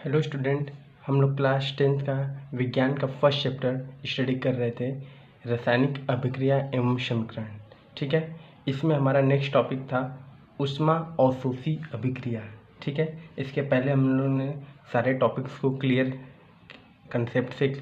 Hello student, हम लोग class 10th का विज्ञान का फर्स्ट चैप्टर स्टडी कर रहे थे, रासायनिक अभिक्रिया एवं समीकरण। ठीक है, इसमें हमारा नेक्स्ट टॉपिक था ऊष्मा अवशोषी अभिक्रिया। ठीक है, इसके पहले हम लोगों ने सारे टॉपिक्स को क्लियर कंसेप्ट से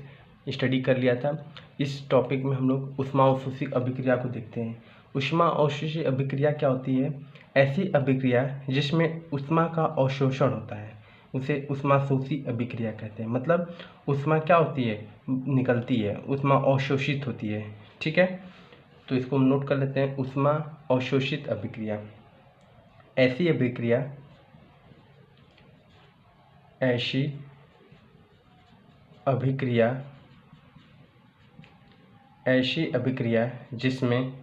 स्टडी कर लिया था। इस टॉपिक में हम लोग ऊष्मा अवशोषी अभिक्रिया को देखते हैं। ऊष्मा अवशोषी अभिक्रिया क्या होती है? ऐसी अभिक्रिया जिसमें ऊष्मा का अवशोषण होता है, उसे ऊष्माशोषी अभिक्रिया कहते हैं। मतलब ऊष्मा क्या होती है, निकलती है, ऊष्मा अवशोषित होती है। ठीक है, तो इसको हम नोट कर लेते हैं। ऊष्मा अवशोषित अभिक्रिया ऐसी अभिक्रिया ऐसी अभिक्रिया जिसमें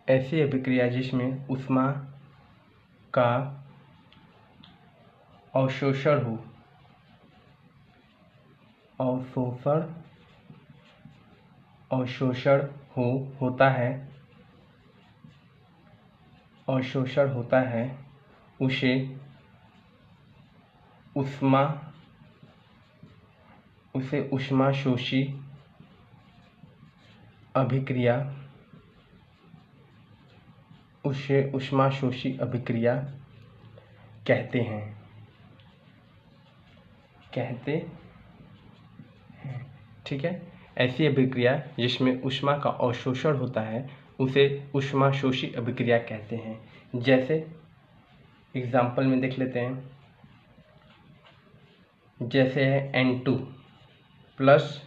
ऐसी अभिक्रिया जिसमें ऊष्मा का अवशोषण होता है उसे ऊष्माशोषी अभिक्रिया कहते हैं। ठीक है, ऐसी अभिक्रिया जिसमें ऊष्मा का अवशोषण होता है उसे ऊष्माशोषी अभिक्रिया कहते हैं। जैसे एग्जाम्पल में देख लेते हैं, जैसे है N2 प्लस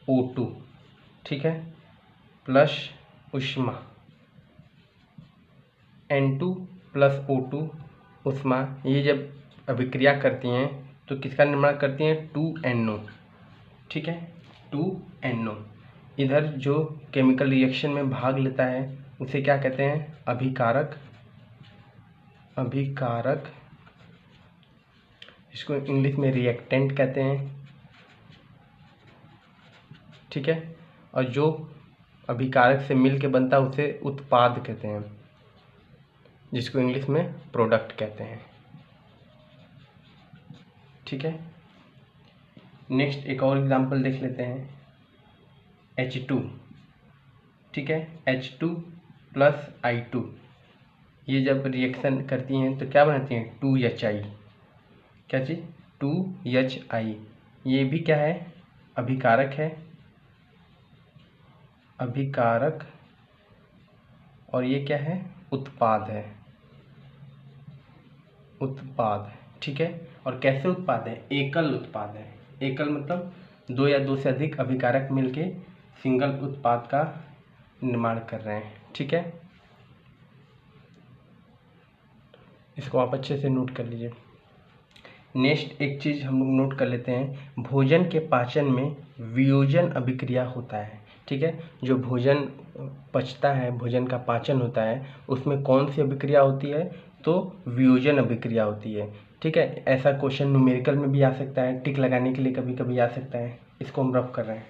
O2। ठीक है, प्लस ऊष्मा N2 प्लस O2 ऊष्मा, ये जब अभिक्रिया करती हैं तो किसका निर्माण करती हैं? 2NO। ठीक है, 2NO। इधर जो केमिकल रिएक्शन में भाग लेता है उसे क्या कहते हैं? अभिकारक। इसको इंग्लिश में रिएक्टेंट कहते हैं। ठीक है, और जो अभिकारक से मिल के बनता है उसे उत्पाद कहते हैं, जिसको इंग्लिश में प्रोडक्ट कहते हैं। ठीक है, नेक्स्ट एक और एग्जांपल देख लेते हैं, H2। ठीक है, H2 प्लस I2, ये जब रिएक्शन करती हैं तो क्या बनाती हैं? 2HI। क्या चीज़? 2HI। ये भी क्या है? अभिकारक है, और ये क्या है? उत्पाद है, ठीक है, और कैसे उत्पाद है? एकल उत्पाद है। एकल मतलब दो या दो से अधिक अभिकारक मिलके सिंगल उत्पाद का निर्माण कर रहे हैं। ठीक है, इसको आप अच्छे से नोट कर लीजिए। नेक्स्ट एक चीज़ हम लोग नोट कर लेते हैं, भोजन के पाचन में वियोजन अभिक्रिया होता है। ठीक है, जो भोजन पचता है, भोजन का पाचन होता है, उसमें कौन सी अभिक्रिया होती है? तो वियोजन अभिक्रिया होती है। ठीक है, ऐसा क्वेश्चन न्यूमेरिकल में भी आ सकता है, टिक लगाने के लिए कभी कभी आ सकता है। इसको हम रफ कर रहे हैं।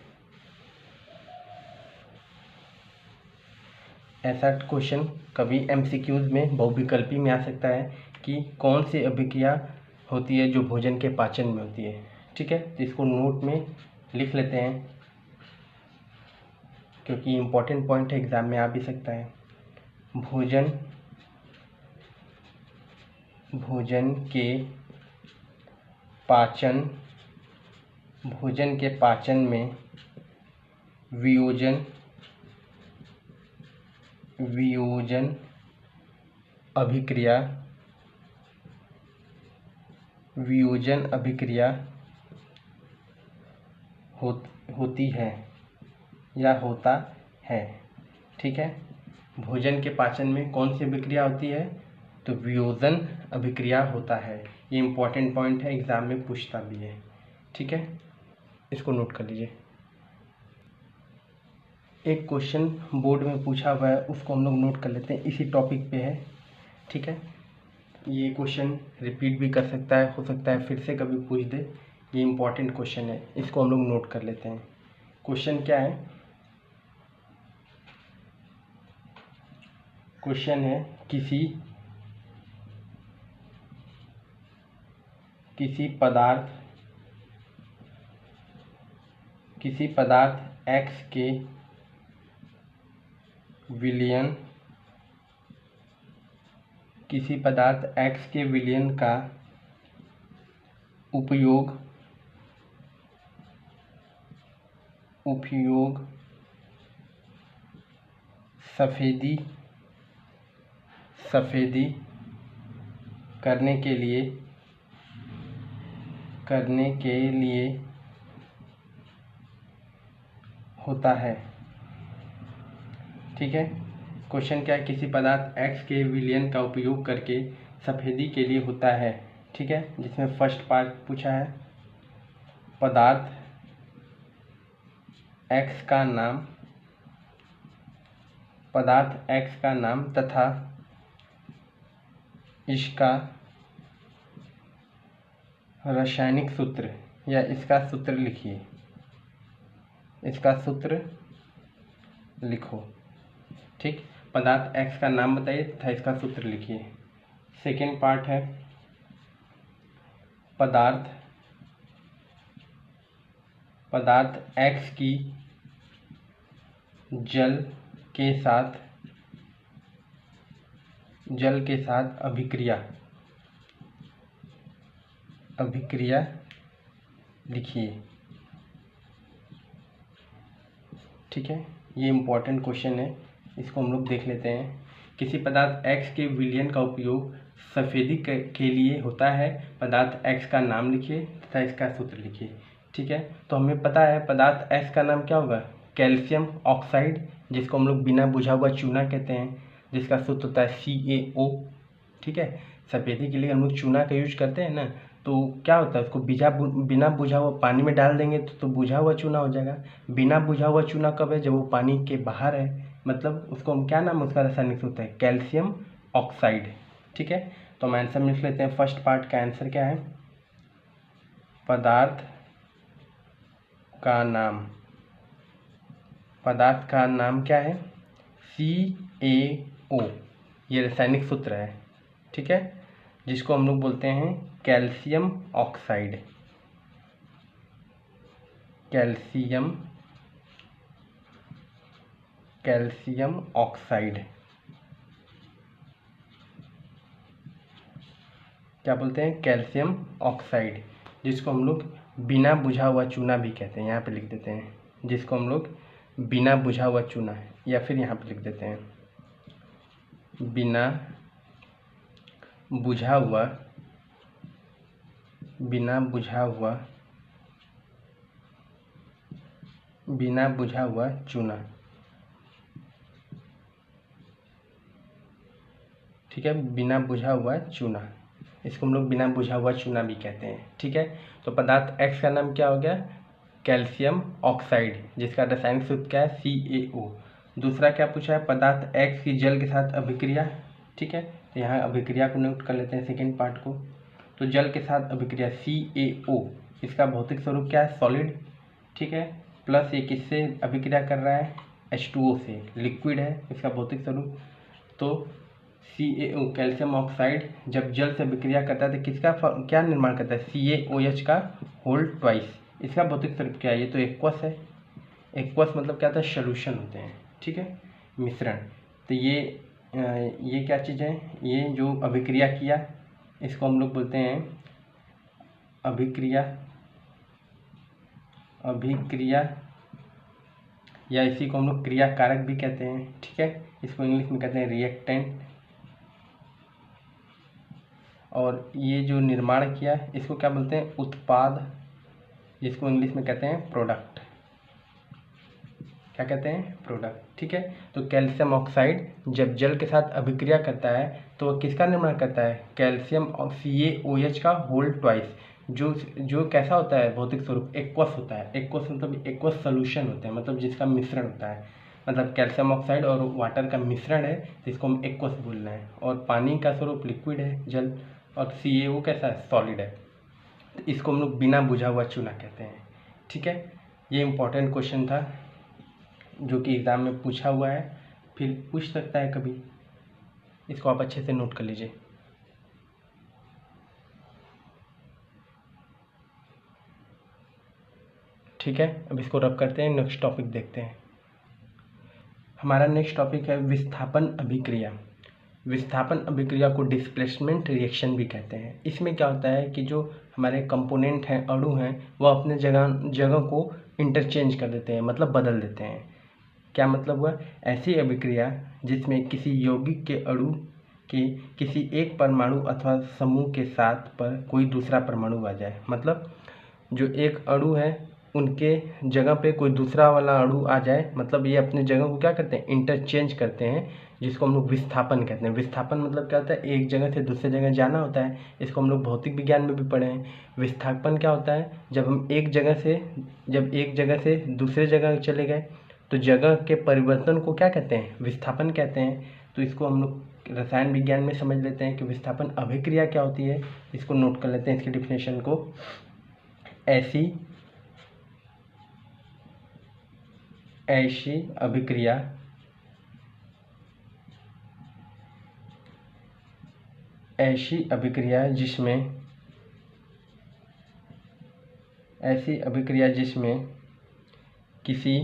ऐसा क्वेश्चन कभी MCQs में बहुविकल्पी में आ सकता है कि कौन सी अभिक्रिया होती है जो भोजन के पाचन में होती है। ठीक है, तो इसको नोट में लिख लेते हैं क्योंकि इम्पोर्टेंट पॉइंट है, एग्जाम में आ भी सकता है। भोजन के पाचन में वियोजन अभिक्रिया होती है या होता है। ठीक है, भोजन के पाचन में कौन सी अभिक्रिया होती है? तो वियोजन अभिक्रिया होता है। ये इम्पोर्टेंट पॉइंट है, एग्जाम में पूछता भी है। ठीक है, इसको नोट कर लीजिए। एक क्वेश्चन बोर्ड में पूछा हुआ है, उसको हम लोग नोट कर लेते हैं, इसी टॉपिक पे है। ठीक है, ये क्वेश्चन रिपीट भी कर सकता है, हो सकता है फिर से कभी पूछ दे। ये इम्पोर्टेंट क्वेश्चन है, इसको हम लोग नोट कर लेते हैं। क्वेश्चन क्या है? क्वेश्चन है किसी पदार्थ X के विलयन का उपयोग सफेदी करने के लिए होता है। ठीक है, क्वेश्चन क्या है? किसी पदार्थ X के विलयन का उपयोग करके सफेदी के लिए होता है। ठीक है, जिसमें फर्स्ट पार्ट पूछा है पदार्थ X का नाम तथा इसका रासायनिक सूत्र या इसका सूत्र लिखिए। इसका सूत्र लिखो। ठीक, पदार्थ X का नाम बताइए तथा इसका सूत्र लिखिए। सेकेंड पार्ट है पदार्थ X की जल के साथ अभिक्रिया लिखिए। ठीक है, ये इम्पोर्टेंट क्वेश्चन है, इसको हम लोग देख लेते हैं। किसी पदार्थ X के विलयन का उपयोग सफेदी के लिए होता है। पदार्थ X का नाम लिखिए तथा इसका सूत्र लिखिए। ठीक है, तो हमें पता है पदार्थ X का नाम क्या होगा? कैल्शियम ऑक्साइड, जिसको हम लोग बिना बुझा हुआ चूना कहते हैं, जिसका सूत्र होता है CaO। ठीक है, सफेदी के लिए हम लोग चूना का यूज करते हैं ना, तो क्या होता है उसको बिना बुझा हुआ पानी में डाल देंगे तो बुझा हुआ चूना हो जाएगा। बिना बुझा हुआ चूना कब है? जब वो पानी के बाहर है, मतलब उसको हम क्या नाम, उसका रासायनिक सूत्र है कैल्शियम ऑक्साइड। ठीक है, तो हम आंसर लिख लेते हैं। फर्स्ट पार्ट का आंसर क्या है? पदार्थ का नाम क्या है? CaO, ये रासायनिक सूत्र है। ठीक है, जिसको हम लोग बोलते हैं कैल्शियम ऑक्साइड। कैल्शियम ऑक्साइड क्या बोलते हैं? कैल्शियम ऑक्साइड, जिसको हम लोग बिना बुझा हुआ चूना भी कहते हैं। यहाँ पे लिख देते हैं, जिसको हम लोग बिना बुझा हुआ चूना, या फिर यहाँ पे लिख देते हैं बिना बुझा हुआ चूना। ठीक है, बिना बुझा हुआ चूना, इसको हम लोग बिना बुझा हुआ चूना भी कहते हैं। ठीक है, तो पदार्थ X का नाम क्या हो गया? कैल्शियम ऑक्साइड, जिसका रासायनिक सूत्र क्या है? CaO। दूसरा क्या पूछा है? पदार्थ X की जल के साथ अभिक्रिया। ठीक है, तो यहाँ अभिक्रिया को नोट कर लेते हैं, सेकेंड पार्ट को। तो जल के साथ अभिक्रिया CaO, इसका भौतिक स्वरूप क्या है? सॉलिड। ठीक है, प्लस ये किससे अभिक्रिया कर रहा है? H2O से, लिक्विड है इसका भौतिक स्वरूप। तो CaO कैल्शियम ऑक्साइड जब जल से अभिक्रिया करता है तो किसका क्या निर्माण करता है? CaOH का होल ट्वाइस। इसका भौतिक स्वरूप क्या है? ये तो एक्वस है। एक्वस मतलब क्या होता है? सॉल्यूशन होते हैं। ठीक है, मिश्रण। तो ये क्या चीज़ है? ये जो अभिक्रिया किया, इसको हम लोग बोलते हैं अभिक्रिया, या इसी को हम लोग क्रिया कारक भी कहते हैं। ठीक है, इसको इंग्लिश में कहते हैं रिएक्टेंट। और ये जो निर्माण किया, इसको क्या बोलते हैं? उत्पाद, जिसको इंग्लिश में कहते हैं प्रोडक्ट। क्या कहते हैं? प्रोडक्ट। ठीक है, तो कैल्शियम ऑक्साइड जब जल के साथ अभिक्रिया करता है तो किसका निर्माण करता है? कैल्शियम और CaOH का होल ट्वाइस, जो कैसा होता है? भौतिक स्वरूप एक्वस होता है। एक्वस मतलब एक्वस सोल्यूशन होते हैं, मतलब जिसका मिश्रण होता है। मतलब कैल्शियम ऑक्साइड और वाटर का मिश्रण है, जिसको हम एक्वस बोल रहे हैं। और पानी का स्वरूप लिक्विड है, जल। और CaO कैसा है? सॉलिड है। तो इसको हम लोग बिना बुझा हुआ चूना कहते हैं। ठीक है, ये इम्पोर्टेंट क्वेश्चन था जो कि एग्ज़ाम में पूछा हुआ है, फिर पूछ सकता है कभी। इसको आप अच्छे से नोट कर लीजिए। ठीक है, अब इसको रब करते हैं, नेक्स्ट टॉपिक देखते हैं। हमारा नेक्स्ट टॉपिक है विस्थापन अभिक्रिया। विस्थापन अभिक्रिया को डिस्प्लेसमेंट रिएक्शन भी कहते हैं। इसमें क्या होता है कि जो हमारे कंपोनेंट हैं, अणु हैं, वो अपने जगह को इंटरचेंज कर देते हैं, मतलब बदल देते हैं। क्या मतलब हुआ? ऐसी अभिक्रिया जिसमें किसी यौगिक के अणु के किसी एक परमाणु अथवा समूह के साथ पर कोई दूसरा परमाणु आ जाए। मतलब जो एक अणु है उनके जगह पे कोई दूसरा वाला अणु आ जाए, मतलब ये अपने जगह को क्या करते हैं? इंटरचेंज करते हैं, जिसको हम लोग विस्थापन कहते हैं। विस्थापन मतलब क्या होता है? एक जगह से दूसरे जगह जाना होता है। इसको हम लोग भौतिक विज्ञान में भी पढ़े हैं। विस्थापन क्या होता है? जब एक जगह से दूसरे जगह चले गए तो जगह के परिवर्तन को क्या कहते हैं? विस्थापन कहते हैं। तो इसको हम लोग रसायन विज्ञान में समझ लेते हैं कि विस्थापन अभिक्रिया क्या होती है। इसको नोट कर लेते हैं, इसकी डिफिनेशन को। ऐसी अभिक्रिया जिसमें किसी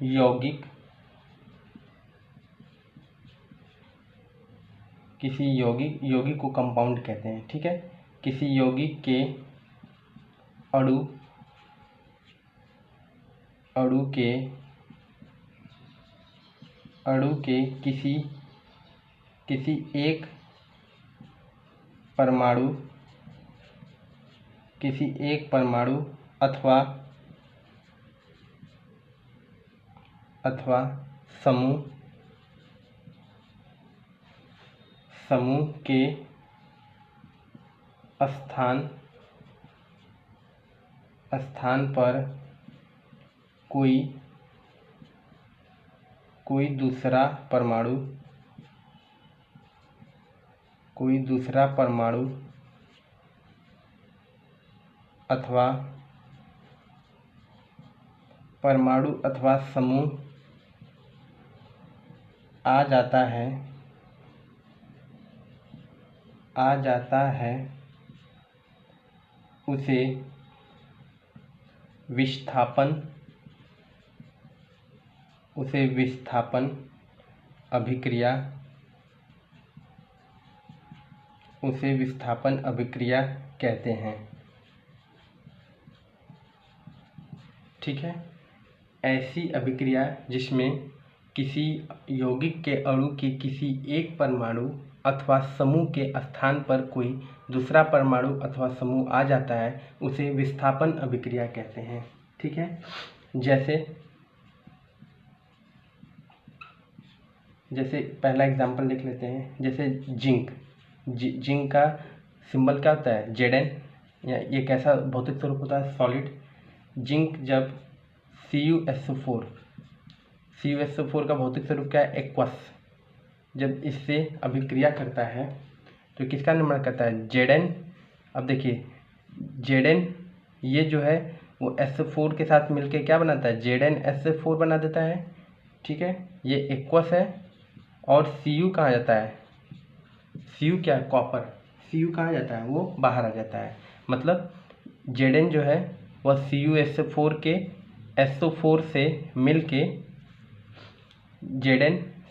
यौगिक को कंपाउंड कहते हैं। ठीक है, किसी यौगिक के अणु के किसी एक परमाणु अथवा समूह के स्थान पर कोई दूसरा परमाणु अथवा समूह आ जाता है उसे विस्थापन अभिक्रिया कहते हैं। ठीक है, ऐसी अभिक्रिया जिसमें किसी यौगिक के अणु के किसी एक परमाणु अथवा समूह के स्थान पर कोई दूसरा परमाणु अथवा समूह आ जाता है, उसे विस्थापन अभिक्रिया कहते हैं। ठीक है, जैसे पहला एग्जांपल देख लेते हैं। जैसे जिंक का सिंबल क्या होता है? Zn। या ये कैसा भौतिक स्वरूप होता है? सॉलिड। जिंक जब CuSO4 का भौतिक स्वरूप क्या है? एक्वस। जब इससे अभिक्रिया करता है तो किसका निर्माण करता है? Zn। अब देखिए Zn ये जो है वो SO4 के साथ मिलके क्या बनाता है? ZnSO4 बना देता है। ठीक है, ये एक्वस है। और Cu कहाँ जाता है? Cu क्या है? कॉपर। Cu कहाँ जाता है? वो बाहर आ जाता है। मतलब Zn जो है वह CuSO4 के SO4 से मिलके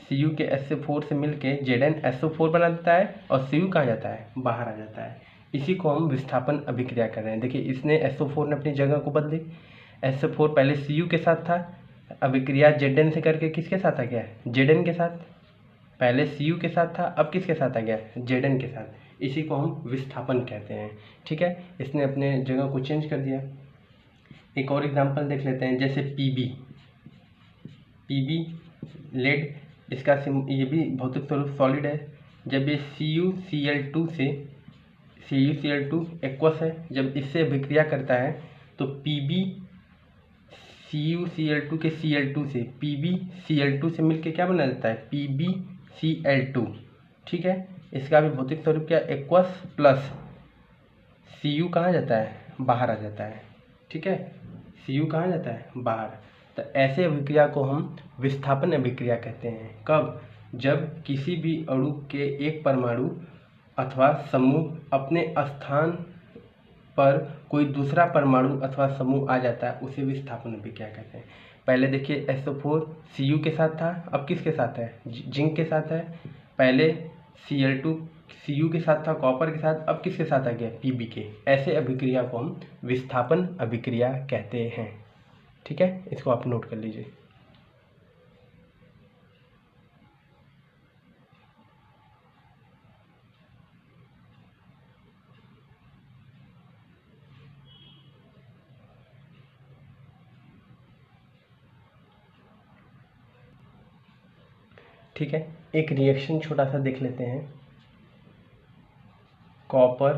Cu के SO4 से मिलके ZnSO4 बना देता है और Cu कहाँ जाता है? बाहर आ जाता है। इसी को हम विस्थापन अभिक्रिया कर रहे हैं। देखिए इसने SO4 ने अपनी जगह को बदली। SO4 पहले Cu के साथ था, अभिक्रिया Zn से करके किसके साथ आ गया? Zn के साथ। पहले Cu के साथ था, अब किसके साथ आ गया? Zn के साथ। इसी को हम विस्थापन कहते हैं। ठीक है, इसने अपने जगह को चेंज कर दिया। एक और एग्जांपल देख लेते हैं। जैसे Pb लेड, इसका ये भी भौतिक स्वरूप सॉलिड है। जब ये CuCl2 एक्वस है, जब इससे अभिक्रिया करता है तो Pb CuCl2 के Cl2 से PbCl2 से मिलके क्या बना देता है? PbCl2। ठीक है, इसका भी भौतिक स्वरूप क्या? एक्वस प्लस Cu कहाँ जाता है? बाहर आ जाता है। ठीक है, Cu कहाँ जाता है? बाहर। तो ऐसे अभिक्रिया को हम विस्थापन अभिक्रिया कहते हैं। कब? जब किसी भी अणु के एक परमाणु अथवा समूह अपने स्थान पर कोई दूसरा परमाणु अथवा समूह आ जाता है, उसे विस्थापन अभिक्रिया कहते हैं। पहले देखिए SO4 Cu के साथ था, अब किसके साथ है? जिंक के साथ है। पहले Cl2 Cu के साथ था, कॉपर के साथ, अब किसके साथ आ गया? Pb के। ऐसे अभिक्रिया को हम विस्थापन अभिक्रिया कहते हैं। ठीक है, इसको आप नोट कर लीजिए। ठीक है, एक रिएक्शन छोटा सा देख लेते हैं। कॉपर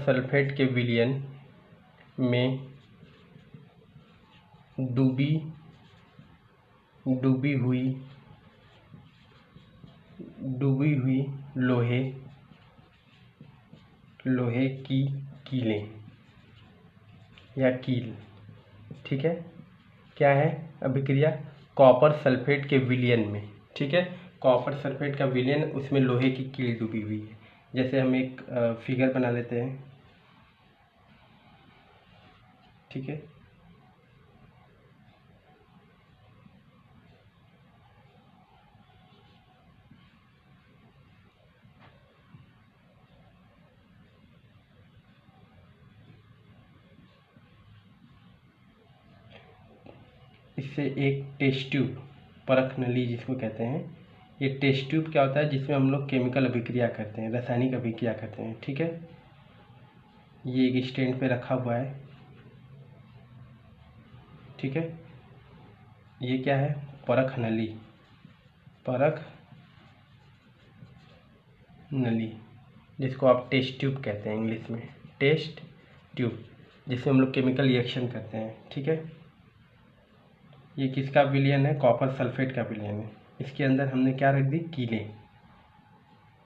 सल्फेट के विलयन में डूबी हुई लोहे की कीलें या कील। ठीक है, क्या है अभिक्रिया? कॉपर सल्फेट के विलयन में। ठीक है, कॉपर सल्फेट का विलयन, उसमें लोहे की कील डूबी हुई है। जैसे हम एक फिगर बना लेते हैं। ठीक है, इससे एक टेस्ट ट्यूब, परख नली जिसको कहते हैं, ये टेस्ट ट्यूब क्या होता है? जिसमें हम लोग केमिकल अभिक्रिया करते हैं, रासायनिक अभिक्रिया करते हैं। ठीक है, ये एक स्टैंड पे रखा हुआ है। ठीक है, ये क्या है? परख नली, जिसको आप टेस्ट ट्यूब कहते हैं इंग्लिश में, टेस्ट ट्यूब, जिसमें हम लोग केमिकल रिएक्शन करते हैं। ठीक है, ये किसका विलयन है? कॉपर सल्फेट का विलयन है। इसके अंदर हमने क्या रख दी? कीलें।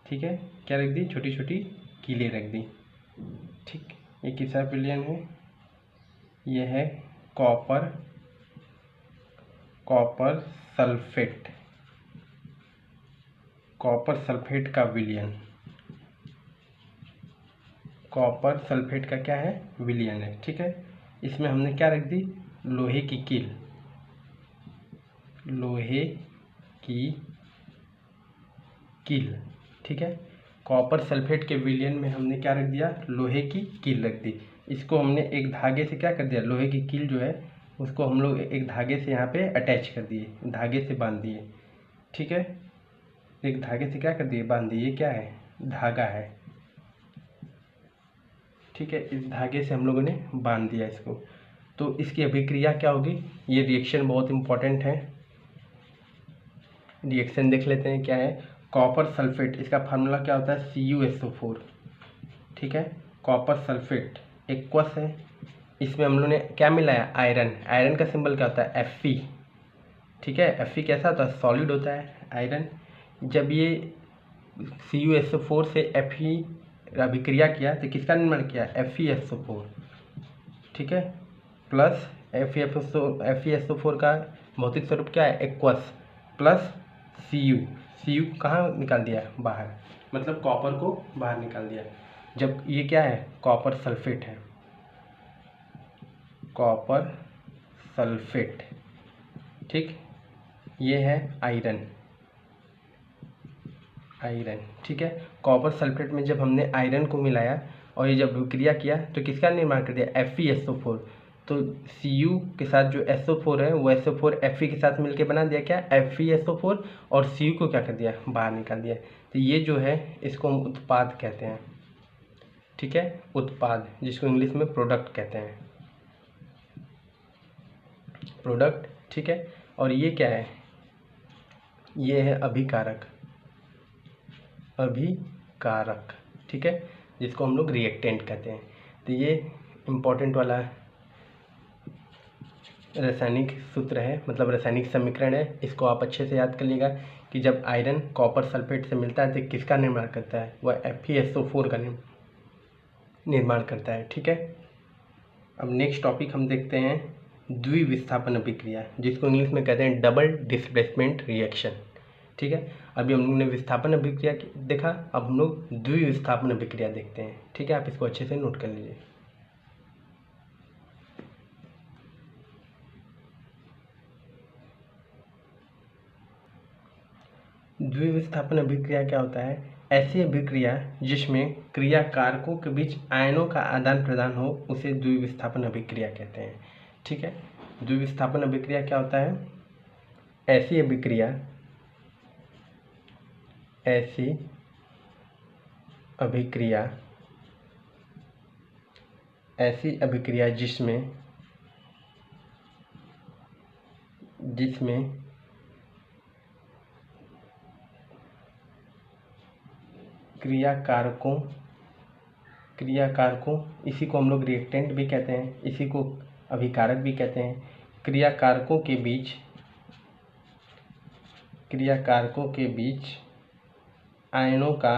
ठीक है, क्या रख दी? छोटी छोटी कीलें रख दी। ठीक, ये किसका विलयन है? ये है कॉपर सल्फेट का विलयन। कॉपर सल्फेट का क्या है? विलयन है। ठीक है, इसमें हमने क्या रख दी? लोहे की कील। ठीक है, कॉपर सल्फेट के विलयन में हमने क्या रख दिया? लोहे की कील रख दी। इसको हमने एक धागे से क्या कर दिया? लोहे की कील जो है उसको हम लोग एक धागे से यहाँ पे अटैच कर दिए, धागे से बांध दिए। ठीक है, एक धागे से क्या कर दिए? बांध दिए। ये क्या है? धागा है। ठीक है, इस धागे से हम लोगों ने बांध दिया इसको। तो इसकी अभिक्रिया क्या होगी? ये रिएक्शन बहुत इंपॉर्टेंट है। रिएक्शन देख लेते हैं क्या है। कॉपर सल्फेट, इसका फार्मूला क्या होता है? CuSO4। ठीक है, कॉपर सल्फेट एक्वस है। इसमें हम लोगों ने क्या मिलाया? आयरन। आयरन का सिंबल क्या होता है? Fe। ठीक है, Fe कैसा होता है? सॉलिड होता है आयरन। जब ये CuSO4 से Fe अभिक्रिया किया तो किसका निर्माण किया? FeSO4। ठीक है, प्लस FeSO4 का भौतिक स्वरूप क्या है? एक्वस, प्लस Cu कहाँ निकाल दिया? बाहर, मतलब कॉपर को बाहर निकाल दिया। जब ये क्या है? कॉपर सल्फेट है, कॉपर सल्फेट। ठीक, ये है आयरन। ठीक है, कॉपर सल्फेट में जब हमने आयरन को मिलाया और ये जब विक्रिया किया तो किसका निर्माण कर दिया? FeSO4। तो Cu के साथ जो SO4 है वो SO4 Fe के साथ मिलके बना दिया क्या? FeSO4, और Cu को क्या कर दिया? बाहर निकाल दिया। तो ये जो है इसको हम उत्पाद कहते हैं। ठीक है, उत्पाद, जिसको इंग्लिश में प्रोडक्ट कहते हैं, प्रोडक्ट। ठीक है, और ये क्या है? ये है अभिकारक। ठीक है, जिसको हम लोग रिएक्टेंट कहते हैं। तो ये इम्पोर्टेंट वाला रासायनिक सूत्र है, मतलब रासायनिक समीकरण है। इसको आप अच्छे से याद कर लीजिएगा कि जब आयरन कॉपर सल्फेट से मिलता है तो किसका निर्माण करता है, वह FeSO4 का निर्माण करता है। ठीक है, अब नेक्स्ट टॉपिक हम देखते हैं द्विविस्थापन अभिक्रिया, जिसको इंग्लिश में कहते हैं डबल डिस्प्लेसमेंट रिएक्शन। ठीक है, अभी हम लोग ने विस्थापन अभिक्रिया देखा, अब हम लोग द्विविस्थापन अभिक्रिया देखते हैं। ठीक है, आप इसको अच्छे से नोट कर लीजिए। द्विविस्थापन अभिक्रिया क्या होता है, ऐसी अभिक्रिया जिसमें क्रिया कारकों के बीच आयनों का आदान प्रदान हो उसे द्विविस्थापन अभिक्रिया कहते हैं। ठीक है, द्विविस्थापन अभिक्रिया क्या होता है, ऐसी अभिक्रिया जिसमें क्रिया कारकों इसी को हम लोग रिएक्टेंट भी कहते हैं, इसी को अभिकारक भी कहते हैं। क्रिया कारकों के बीच आयनों का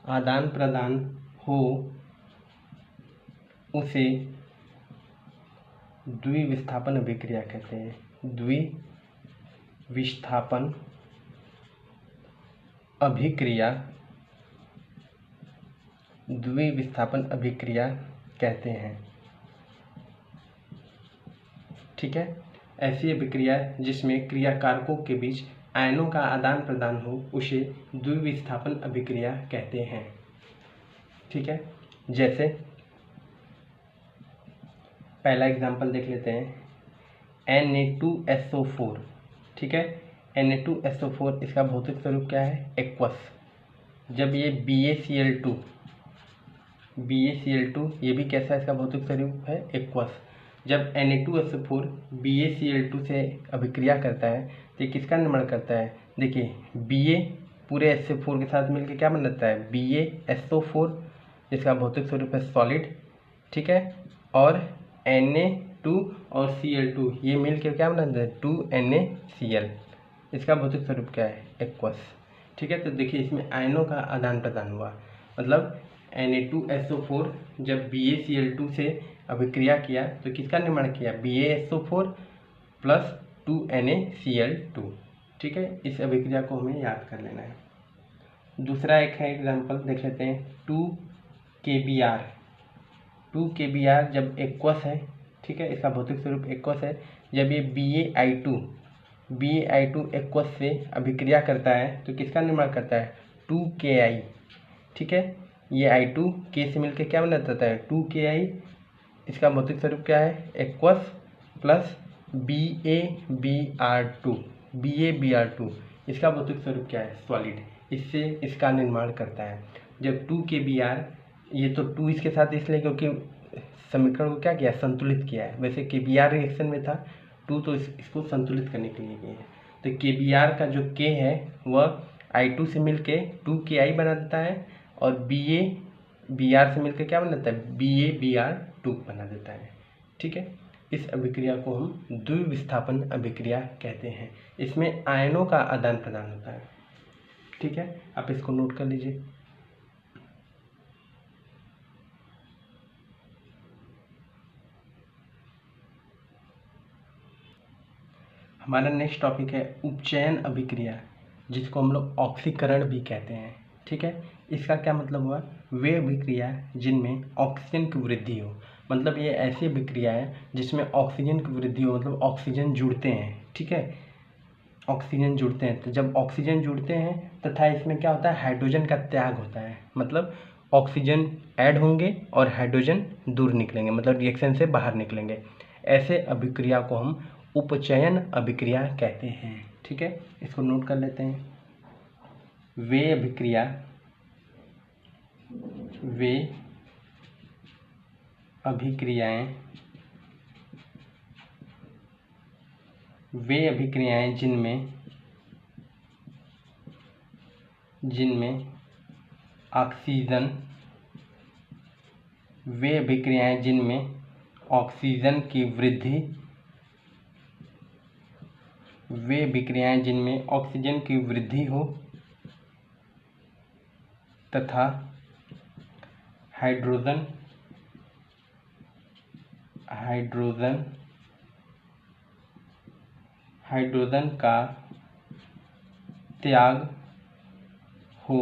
आदान प्रदान हो उसे द्विविस्थापन अभिक्रिया कहते हैं। द्विविस्थापन अभिक्रिया कहते हैं। ठीक है, ऐसी अभिक्रिया जिसमें क्रिया कारकों के बीच आयनों का आदान प्रदान हो उसे द्विविस्थापन अभिक्रिया कहते हैं। ठीक है, जैसे पहला एग्जांपल देख लेते हैं, Na2SO4। ठीक है, Na2SO4 इसका भौतिक स्वरूप क्या है, एक्वस। जब ये BaCl2 ये भी कैसा है, इसका भौतिक स्वरूप है एक्वस। जब Na2SO4 BaCl2 से अभिक्रिया करता है तो ये किसका निर्माण करता है, देखिए Ba पूरे SO4 के साथ मिलकर क्या बनाता है, BaSO4, जिसका भौतिक स्वरूप है सॉलिड। ठीक है, और Na2 और Cl2 ये मिलकर क्या बनाते हैं, 2NaCl, इसका भौतिक स्वरूप क्या है, एक्वस। ठीक है, तो देखिए इसमें आयनों का आदान प्रदान हुआ, मतलब Na2SO4 जब BaCl2 से अभिक्रिया किया तो किसका निर्माण किया, BaSO4 प्लस 2NaCl2। ठीक है, इस अभिक्रिया को हमें याद कर लेना है। दूसरा एक है एग्जाम्पल देख लेते हैं, 2KBr जब एक्वस है। ठीक है, इसका भौतिक स्वरूप एक्वस है। जब ये BaI2 एक्वस से अभिक्रिया करता है तो किसका निर्माण करता है, 2Ki। ठीक है, ये I2 K से मिलकर क्या बना देता है, 2Ki, इसका भौतिक स्वरूप क्या है, एक्वस प्लस BaBr2, इसका भौतिक स्वरूप क्या है, सॉलिड। इससे इसका निर्माण करता है। जब 2KBr, ये तो 2 इसके साथ इसलिए क्योंकि समीकरण को क्या किया, संतुलित किया है। वैसे KBr रिएक्शन में था 2, तो इसको संतुलित करने के लिए किया है। तो KBr का जो K है वह I2 से मिलके 2Ki बना देता है, और BaBr से मिलकर क्या बनाता है, BaBr2 बना देता है। ठीक है, इस अभिक्रिया को हम द्विविस्थापन अभिक्रिया कहते हैं। इसमें आयनों का आदान प्रदान होता है। ठीक है, आप इसको नोट कर लीजिए। हमारा नेक्स्ट टॉपिक है उपचयन अभिक्रिया, जिसको हम लोग ऑक्सीकरण भी कहते हैं। ठीक है, इसका क्या मतलब हुआ, वे अभिक्रिया जिनमें ऑक्सीजन की वृद्धि हो, मतलब ये ऐसी अभिक्रिया है जिसमें ऑक्सीजन की वृद्धि हो, मतलब ऑक्सीजन जुड़ते हैं। ठीक है, ऑक्सीजन जुड़ते हैं, तो जब ऑक्सीजन जुड़ते हैं तथा इसमें क्या होता है, हाइड्रोजन का त्याग होता है, मतलब ऑक्सीजन ऐड होंगे और हाइड्रोजन दूर निकलेंगे, मतलब रिएक्शन से बाहर निकलेंगे। ऐसे अभिक्रिया को हम उपचयन अभिक्रिया कहते हैं। ठीक है, इसको नोट कर लेते हैं। वे अभिक्रियाएं जिनमें जिनमें ऑक्सीजन, वे अभिक्रियाएं जिनमें ऑक्सीजन की वृद्धि, वे अभिक्रियाएं जिनमें ऑक्सीजन की वृद्धि हो तथा हाइड्रोजन का त्याग हो,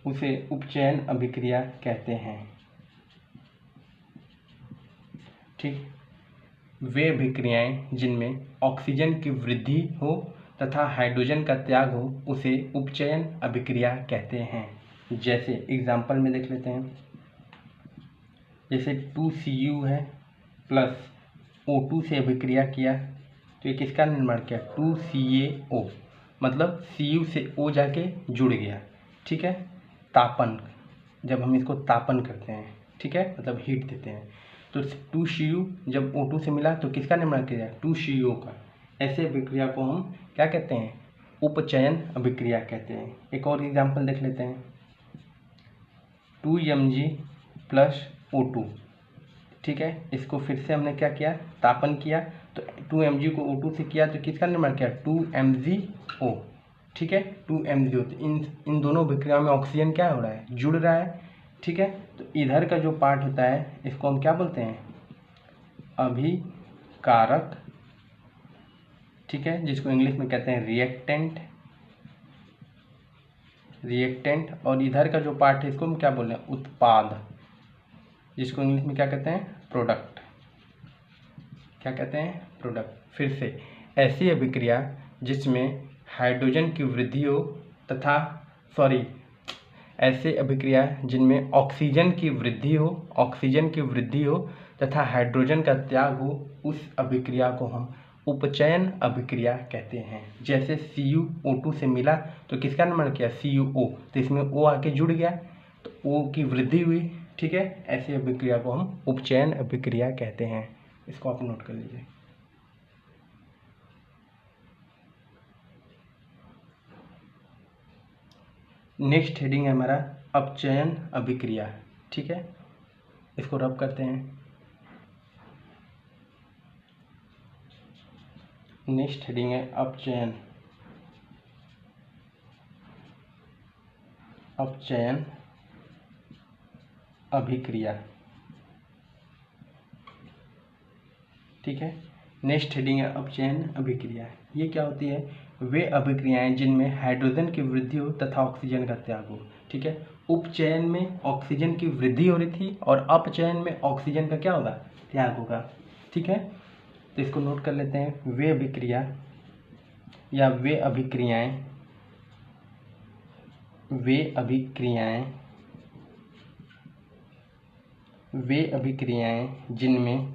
उसे उपचयन अभिक्रिया कहते हैं। ठीक, वे अभिक्रियाएं जिनमें ऑक्सीजन की वृद्धि हो तथा हाइड्रोजन का त्याग हो उसे उपचयन अभिक्रिया कहते हैं। जैसे एग्जाम्पल में देख लेते हैं, जैसे 2Cu है प्लस O2 से अभिक्रिया किया तो ये किसका निर्माण किया, 2CaO, मतलब Cu से O जाके जुड़ गया। ठीक है, तापन, जब हम इसको तापन करते हैं, ठीक है, मतलब हीट देते हैं, तो 2Cu जब O2 से मिला तो किसका निर्माण किया, 2CO का। ऐसे अभिक्रिया को हम क्या कहते हैं, उपचयन अभिक्रिया कहते हैं। एक और एग्जाम्पल देख लेते हैं, 2Mg प्लस O2, ठीक है, इसको फिर से हमने क्या किया, तापन किया, तो 2Mg को O2 से किया तो किसका निर्माण किया, 2MgO। ठीक है, 2MgO। तो इन दोनों अभिक्रियाओं में ऑक्सीजन क्या हो रहा है, जुड़ रहा है। ठीक है, तो इधर का जो पार्ट होता है इसको हम क्या बोलते हैं, अभिकारक। ठीक है, जिसको इंग्लिश में कहते हैं रिएक्टेंट। और इधर का जो पार्ट है इसको हम क्या बोल रहे हैं, उत्पाद, जिसको इंग्लिश में क्या कहते हैं, प्रोडक्ट। क्या कहते हैं, प्रोडक्ट। फिर से, ऐसी अभिक्रिया जिसमें हाइड्रोजन की वृद्धि हो तथा ऐसे अभिक्रिया जिनमें ऑक्सीजन की वृद्धि हो तथा हाइड्रोजन का त्याग हो, उस अभिक्रिया को हम उपचयन अभिक्रिया कहते हैं। जैसे Cu O2 से मिला तो किसका निर्माण किया, CuO, तो इसमें O आके जुड़ गया तो O की वृद्धि हुई। ठीक है, ऐसी अभिक्रिया को हम उपचयन अभिक्रिया कहते हैं। इसको आप नोट कर लीजिए। नेक्स्ट हेडिंग है हमारा अपचयन अभिक्रिया। ठीक है, इसको रब करते हैं। नेक्स्ट हेडिंग है अपचयन अभिक्रिया। ठीक है, नेक्स्ट हेडिंग है अपचयन अभिक्रिया। ये क्या होती है, वे अभिक्रियाएं जिनमें हाइड्रोजन की वृद्धि हो तथा ऑक्सीजन का त्याग हो। ठीक है, उपचयन में ऑक्सीजन की वृद्धि हो रही थी और अपचयन में ऑक्सीजन का क्या होगा, त्याग होगा। ठीक है, तो इसको नोट कर लेते हैं। वे अभिक्रिया या वे अभिक्रियाएं जिनमें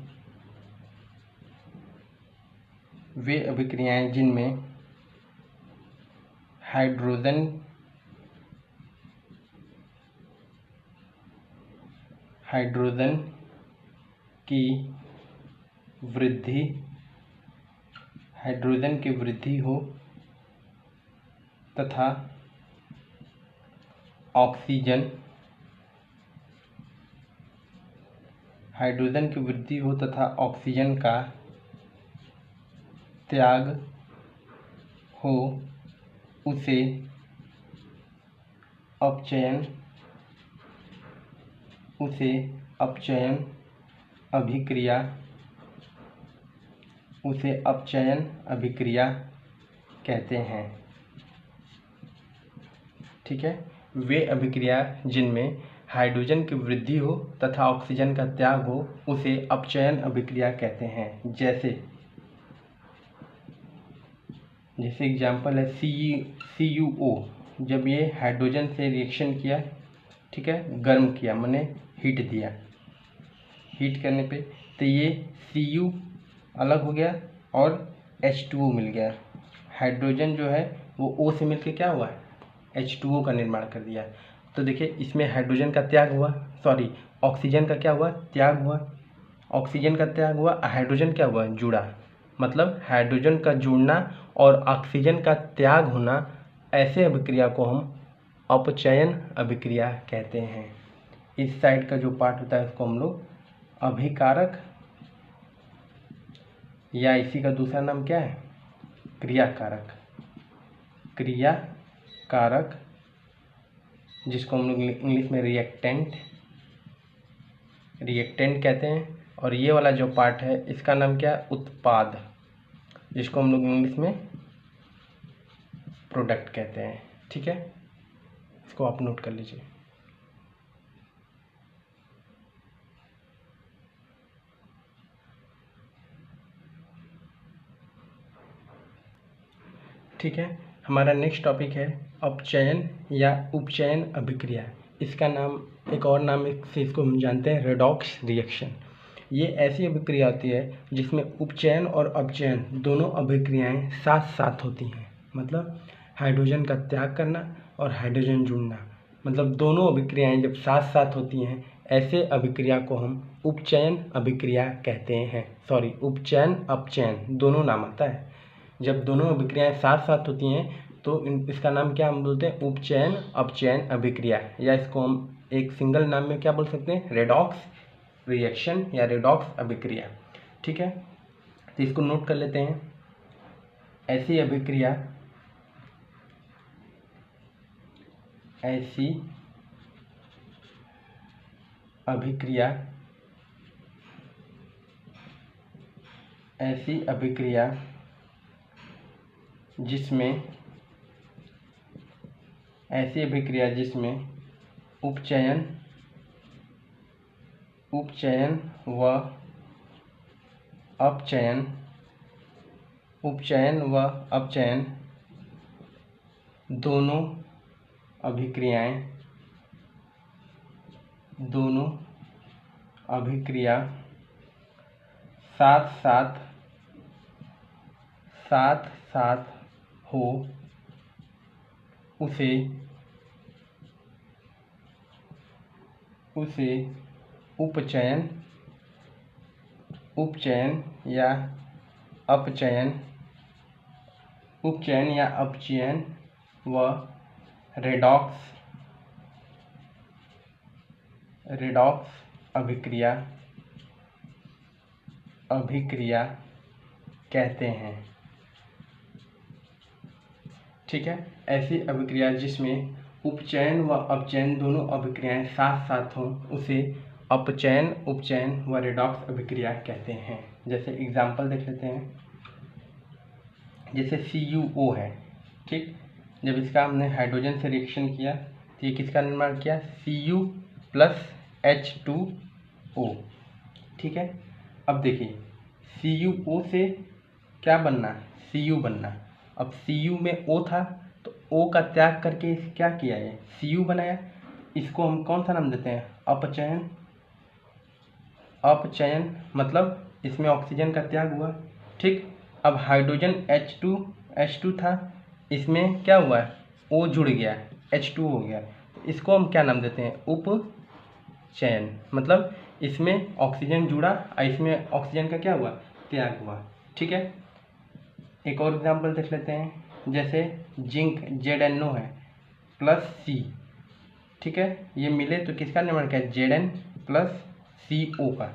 हाइड्रोजन की वृद्धि हो तथा ऑक्सीजन का त्याग हो, उसे अपचयन अभिक्रिया कहते हैं। ठीक है, वे अभिक्रिया जिनमें हाइड्रोजन की वृद्धि हो तथा ऑक्सीजन का त्याग हो उसे अपचयन अभिक्रिया कहते हैं। जैसे एग्जाम्पल है CuO, जब ये हाइड्रोजन से रिएक्शन किया, ठीक है, गर्म किया, माने हीट दिया, हीट करने पे तो ये Cu अलग हो गया और H2O मिल गया। हाइड्रोजन जो है वो O से मिलकर क्या हुआ है, H2O का निर्माण कर दिया। तो देखिए इसमें हाइड्रोजन का त्याग हुआ, सॉरी ऑक्सीजन का क्या हुआ, त्याग हुआ, ऑक्सीजन का त्याग हुआ, हाइड्रोजन क्या हुआ, जुड़ा। मतलब हाइड्रोजन का जुड़ना और ऑक्सीजन का त्याग होना, ऐसे अभिक्रिया को हम अपचयन अभिक्रिया कहते हैं। इस साइड का जो पार्ट होता है उसको हम लोग अभिकारक, या इसी का दूसरा नाम क्या है, क्रियाकारक, क्रियाकारक, जिसको हम लोग इंग्लिश में रिएक्टेंट कहते हैं। और ये वाला जो पार्ट है इसका नाम क्या है, उत्पाद, जिसको हम लोग इंग्लिश में प्रोडक्ट कहते हैं। ठीक है, इसको आप नोट कर लीजिए। ठीक है, हमारा नेक्स्ट टॉपिक है अपचयन या उपचयन अभिक्रिया। इसका नाम, एक और नाम से इसको हम जानते हैं रेडॉक्स रिएक्शन। ये ऐसी अभिक्रिया होती है जिसमें उपचयन और अपचयन दोनों अभिक्रियाएं साथ साथ होती हैं। मतलब हाइड्रोजन का त्याग करना और हाइड्रोजन जुड़ना, मतलब दोनों अभिक्रियाएं जब साथ साथ होती हैं, ऐसे अभिक्रिया को हम उपचयन अभिक्रिया कहते हैं। सॉरी, उपचयन अपचयन दोनों नाम आता है। जब दोनों अभिक्रियाएं साथ साथ होती हैं तो इसका नाम क्या हम बोलते हैं, उपचयन अपचयन अभिक्रिया, या इसको हम एक सिंगल नाम में क्या बोल सकते हैं, रेडॉक्स रिएक्शन या रेडॉक्स अभिक्रिया। ठीक है, तो इसको नोट कर लेते हैं। ऐसी अभिक्रिया जिसमें उपचयन व अपचयन दोनों अभिक्रिया साथ साथ हो, उसे उपचयन या अपचयन व रेडॉक्स अभिक्रिया कहते हैं। ठीक है, ऐसी अभिक्रिया जिसमें उपचयन व अपचयन दोनों अभिक्रियाएं साथ साथ हों, उसे अपचयन उपचयन व रेडॉक्स अभिक्रिया कहते हैं। जैसे एग्जाम्पल देख लेते हैं, जैसे CuO है। ठीक, जब इसका हमने हाइड्रोजन से रिएक्शन किया तो ये किसका निर्माण किया, Cu + H2O। ठीक है, अब देखिए CuO से क्या बनना, Cu बनना। अब Cu में O था तो O का त्याग करके क्या किया है, Cu बनाया। इसको हम कौन सा नाम देते हैं, अपचयन, मतलब इसमें ऑक्सीजन का त्याग हुआ। ठीक, अब हाइड्रोजन H2 था, इसमें क्या हुआ है, O जुड़ गया, H2 हो गया। इसको हम क्या नाम देते हैं, उपचयन, मतलब इसमें ऑक्सीजन जुड़ा और इसमें ऑक्सीजन का क्या हुआ, त्याग हुआ। ठीक है, एक और एग्जांपल देख लेते हैं, जैसे जिंक ZnO है +C। ठीक है, ये मिले तो किसका निर्माण किया, Zn + CO का।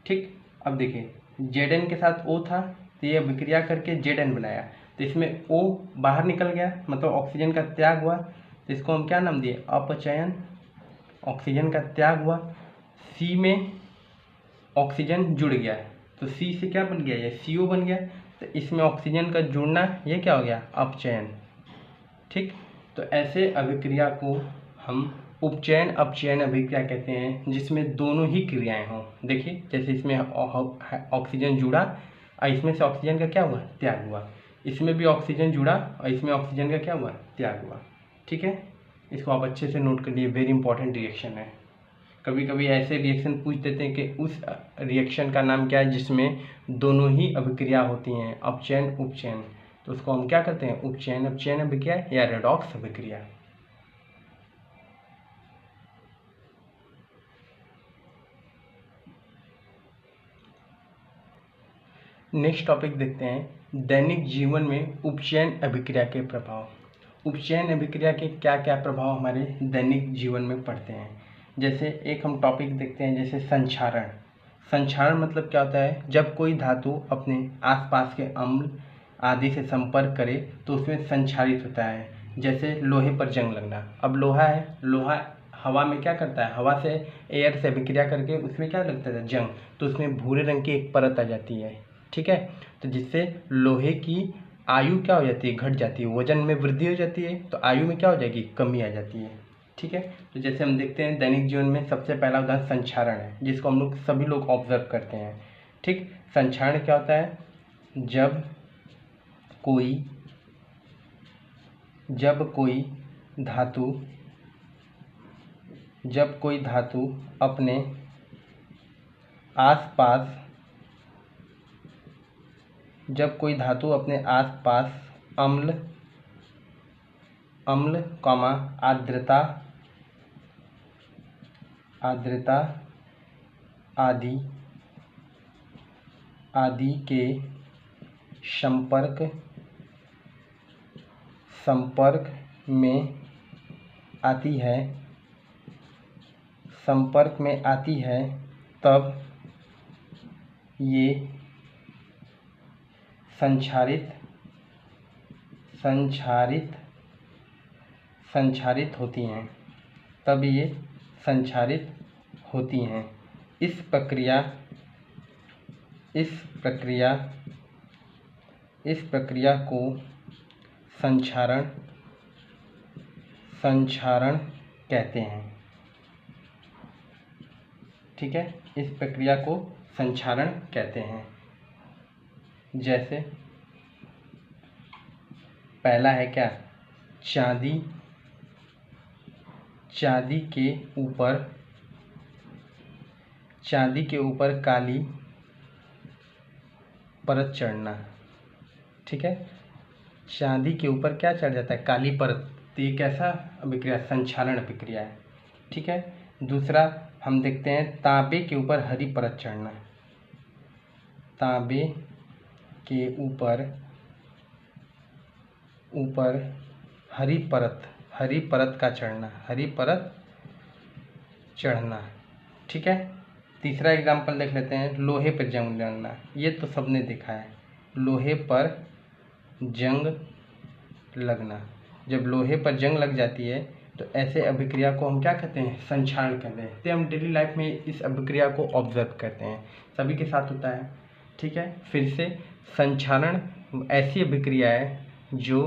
ठीक, अब देखिए Zn के साथ O था तो ये अभिक्रिया करके Zn बनाया, तो इसमें O बाहर निकल गया, मतलब ऑक्सीजन का त्याग हुआ, तो इसको हम क्या नाम दिए, अपचयन, ऑक्सीजन का त्याग हुआ। C में ऑक्सीजन जुड़ गया तो C से क्या बन गया, ये CO बन गया, तो इसमें ऑक्सीजन का जुड़ना, ये क्या हो गया, अपचयन। ठीक, तो ऐसे अभिक्रिया को हम उपचयन अपचयन अभिक्रिया कहते हैं, जिसमें दोनों ही क्रियाएं हों। देखिए जैसे इसमें ऑक्सीजन जुड़ा और इसमें से ऑक्सीजन का क्या हुआ, त्याग हुआ, इसमें भी ऑक्सीजन जुड़ा और इसमें ऑक्सीजन का क्या हुआ, त्याग हुआ। ठीक है, इसको आप अच्छे से नोट कर लिए, वेरी इंपॉर्टेंट रिएक्शन है। कभी कभी ऐसे रिएक्शन पूछ देते हैं कि उस रिएक्शन का नाम क्या है जिसमें दोनों ही अभिक्रिया होती हैं, अपचयन उपचयन, तो उसको हम क्या करते हैं, उपचयन अपचयन अभिक्रिया या रेडॉक्स अभिक्रिया। नेक्स्ट टॉपिक देखते हैं, दैनिक जीवन में उपचयन अभिक्रिया के प्रभाव। उपचयन अभिक्रिया के क्या क्या प्रभाव हमारे दैनिक जीवन में पड़ते हैं। जैसे एक हम टॉपिक देखते हैं, जैसे संक्षारण। संक्षारण मतलब क्या होता है, जब कोई धातु अपने आसपास के अम्ल आदि से संपर्क करे तो उसमें संक्षारित होता है। जैसे लोहे पर जंग लगना। अब लोहा है, लोहा हवा में क्या करता है, हवा से एयर से अभिक्रिया करके उसमें क्या लगता है, जंग, तो उसमें भूरे रंग की एक परत आ जाती है। ठीक है, तो जिससे लोहे की आयु क्या हो जाती है, घट जाती है, वजन में वृद्धि हो जाती है, तो आयु में क्या हो जाएगी, कमी आ जाती है। ठीक है, तो जैसे हम देखते हैं दैनिक जीवन में सबसे पहला उदाहरण संक्षारण है, जिसको हम लोग सभी लोग ऑब्जर्व करते हैं। ठीक, संक्षारण क्या होता है, जब कोई धातु अपने आसपास अम्ल आर्द्रता आदि के संपर्क में आती है, तब ये संक्षारित होती हैं। इस प्रक्रिया को संक्षारण कहते हैं। ठीक है, इस प्रक्रिया को संक्षारण कहते हैं। जैसे पहला है क्या, चांदी के ऊपर काली परत चढ़ना। ठीक है, चांदी के ऊपर क्या चढ़ जाता है, काली परत, तो ये कैसा अभिक्रिया, संक्षारण अभिक्रिया है। ठीक है, दूसरा हम देखते हैं तांबे के ऊपर हरी परत चढ़ना। तांबे के ऊपर हरी परत का चढ़ना। ठीक है, तीसरा एग्जाम्पल देख लेते हैं, लोहे पर जंग लगना। ये तो सबने देखा है, लोहे पर जंग लगना। जब लोहे पर जंग लग जाती है तो ऐसे अभिक्रिया को हम क्या कहते हैं, संक्षारण कहते हैं। तो हम डेली लाइफ में इस अभिक्रिया को ऑब्जर्व करते हैं, सभी के साथ होता है। ठीक है, फिर से संक्षारण ऐसी अभिक्रिया है जो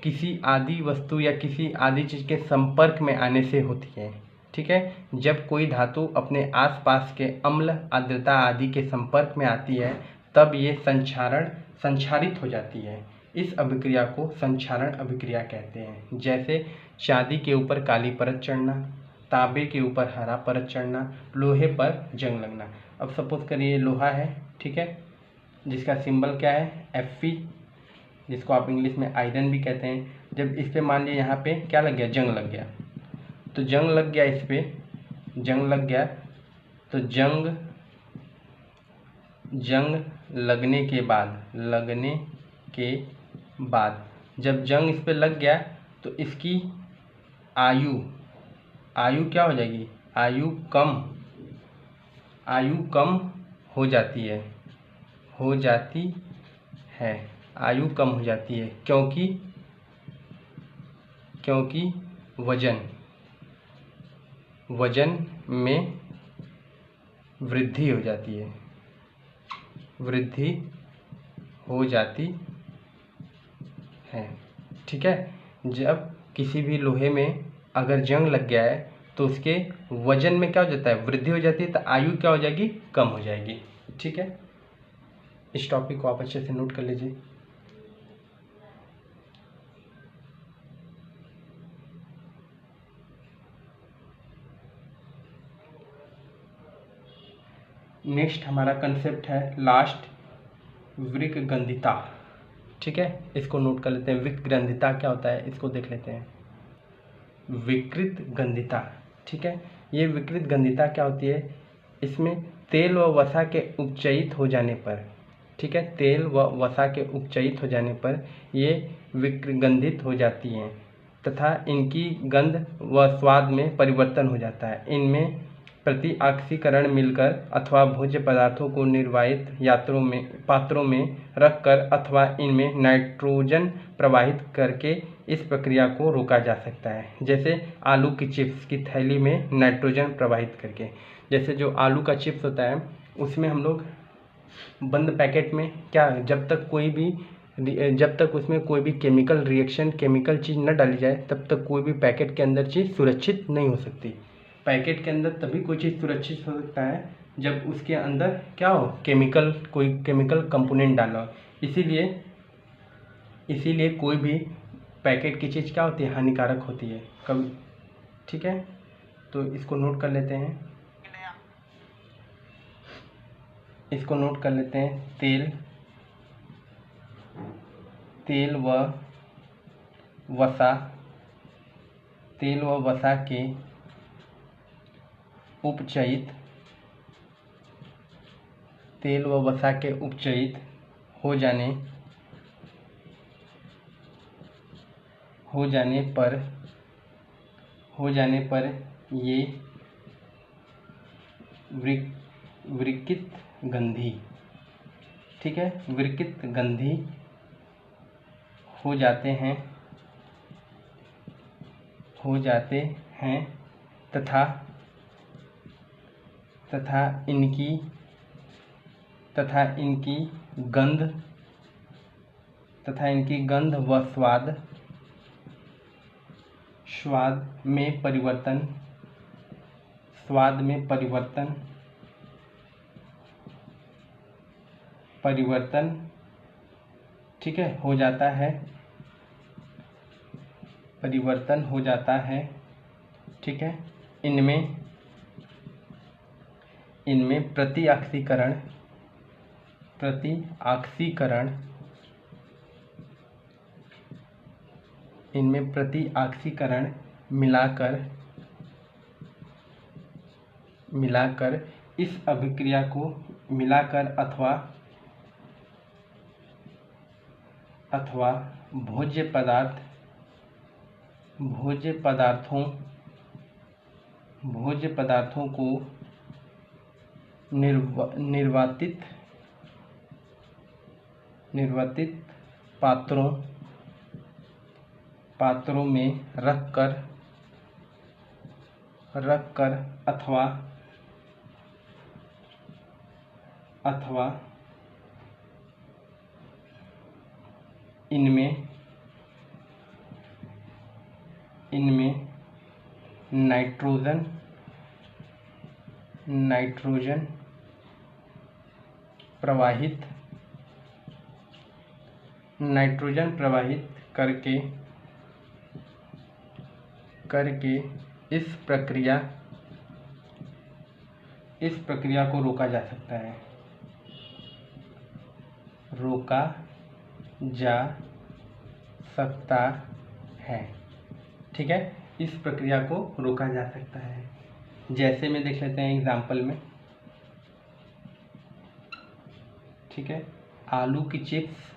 किसी आदि वस्तु या किसी आदि चीज़ के संपर्क में आने से होती है। ठीक है, जब कोई धातु अपने आसपास के अम्ल आर्द्रता आदि के संपर्क में आती है, तब ये संक्षारित हो जाती है। इस अभिक्रिया को संक्षारण अभिक्रिया कहते हैं। जैसे चांदी के ऊपर काली परत चढ़ना, तांबे के ऊपर हरा परत चढ़ना, लोहे पर जंग लगना। अब सपोज करिए लोहा है, ठीक है, जिसका सिंबल क्या है, Fe, जिसको आप इंग्लिश में आयरन भी कहते हैं। जब इस पे मान लिया यहाँ पे क्या लग गया, जंग लग गया, तो जंग लग गया, इस पे जंग लग गया, तो जंग लगने के बाद जब जंग इस पे लग गया तो इसकी आयु क्या हो जाएगी, आयु कम हो जाती है, आयु कम हो जाती है, क्योंकि वजन में वृद्धि हो जाती है। ठीक है, जब किसी भी लोहे में अगर जंग लग गया है तो उसके वजन में क्या हो जाता है, वृद्धि हो जाती है, तो आयु क्या हो जाएगी, कम हो जाएगी। ठीक है, इस टॉपिक को आप अच्छे से नोट कर लीजिए। नेक्स्ट हमारा कंसेप्ट है लास्ट, विकृगंधिता। ठीक है, इसको नोट कर लेते हैं। विकृगंधिता क्या होता है, इसको देख लेते हैं। विकृतगंधिता, ठीक है, ये विकृतगंधिता क्या होती है, इसमें तेल व वसा के उपचयित हो जाने पर ठीक है। तेल व वसा के उपचयित हो जाने पर ये विगंधित हो जाती हैं तथा इनकी गंध व स्वाद में परिवर्तन हो जाता है। इनमें प्रतिऑक्सीकरण मिलकर अथवा भोज्य पदार्थों को निर्वाहित पात्रों में रखकर अथवा इनमें नाइट्रोजन प्रवाहित करके इस प्रक्रिया को रोका जा सकता है। जैसे आलू की चिप्स की थैली में नाइट्रोजन प्रवाहित करके, जैसे जो आलू का चिप्स होता है उसमें हम लोग बंद पैकेट में क्या, जब तक उसमें कोई भी केमिकल चीज़ न डाली जाए तब तक कोई भी पैकेट के अंदर चीज़ सुरक्षित नहीं हो सकती। पैकेट के अंदर तभी कोई चीज़ सुरक्षित हो सकता है जब उसके अंदर क्या हो, कोई केमिकल कंपोनेंट डाला हो। इसीलिए कोई भी पैकेट की चीज़ क्या होती है, हानिकारक होती है कभी। ठीक है, तो इसको नोट कर लेते हैं। तेल व वसा के उपचयित हो जाने पर ये विकृत गंधी, ठीक है, विकृत गंधी हो जाते हैं तथा इनकी गंध व स्वाद में परिवर्तन ठीक है हो जाता है। ठीक है, इनमें प्रतिऑक्सीकरण मिलाकर इस अभिक्रिया को अथवा भोज्य पदार्थों को निर्वातित पात्रों में रखकर अथवा इनमें नाइट्रोजन प्रवाहित करके इस प्रक्रिया को रोका जा सकता है। ठीक है, इस प्रक्रिया को रोका जा सकता है। जैसे में देख लेते हैं एग्जाम्पल में। ठीक है, आलू की चिप्स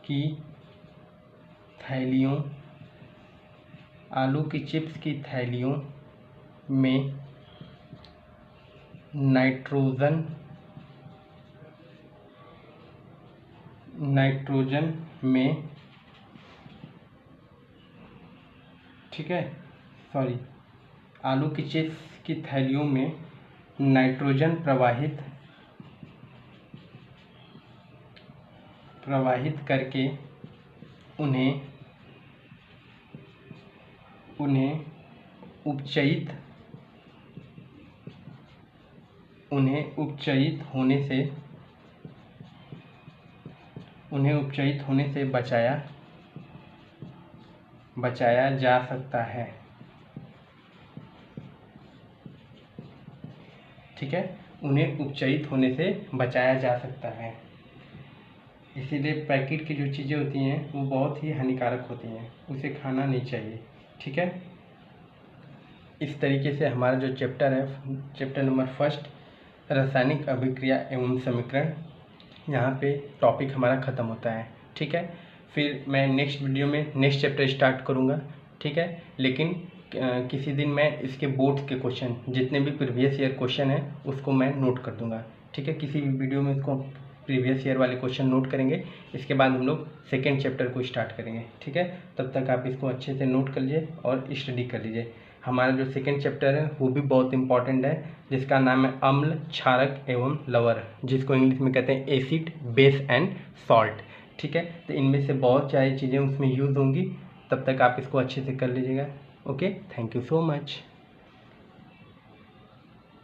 की थैलियों में नाइट्रोजन में, ठीक है, आलू की चिप्स की थैलियों में नाइट्रोजन प्रवाहित करके उन्हें उपचयित होने से बचाया जा सकता है। ठीक है, उन्हें उपचयित होने से बचाया जा सकता है। इसीलिए पैकेट की जो चीज़ें होती हैं वो बहुत ही हानिकारक होती हैं, उसे खाना नहीं चाहिए। ठीक है, इस तरीके से हमारा जो चैप्टर है, चैप्टर नंबर 1 रासायनिक अभिक्रिया एवं समीकरण, यहाँ पे टॉपिक हमारा ख़त्म होता है। ठीक है, फिर मैं नेक्स्ट वीडियो में नेक्स्ट चैप्टर स्टार्ट करूँगा। ठीक है, लेकिन किसी दिन मैं इसके बोर्ड्स के क्वेश्चन, जितने भी प्रीवियस ईयर क्वेश्चन है उसको मैं नोट कर दूँगा। ठीक है, किसी भी वीडियो में इसको प्रीवियस ईयर वाले क्वेश्चन नोट करेंगे, इसके बाद हम लोग सेकेंड चैप्टर को स्टार्ट करेंगे। ठीक है, तब तक आप इसको अच्छे से नोट कर लीजिए और स्टडी कर लीजिए। हमारा जो सेकेंड चैप्टर है वो भी बहुत इंपॉर्टेंट है, जिसका नाम है अम्ल, क्षारक एवं लवण, जिसको इंग्लिश में कहते हैं एसिड, बेस एंड सॉल्ट। ठीक है, तो इनमें से बहुत सारी चीज़ें उसमें यूज़ होंगी, तब तक आप इसको अच्छे से कर लीजिएगा। Okay, thank you so much.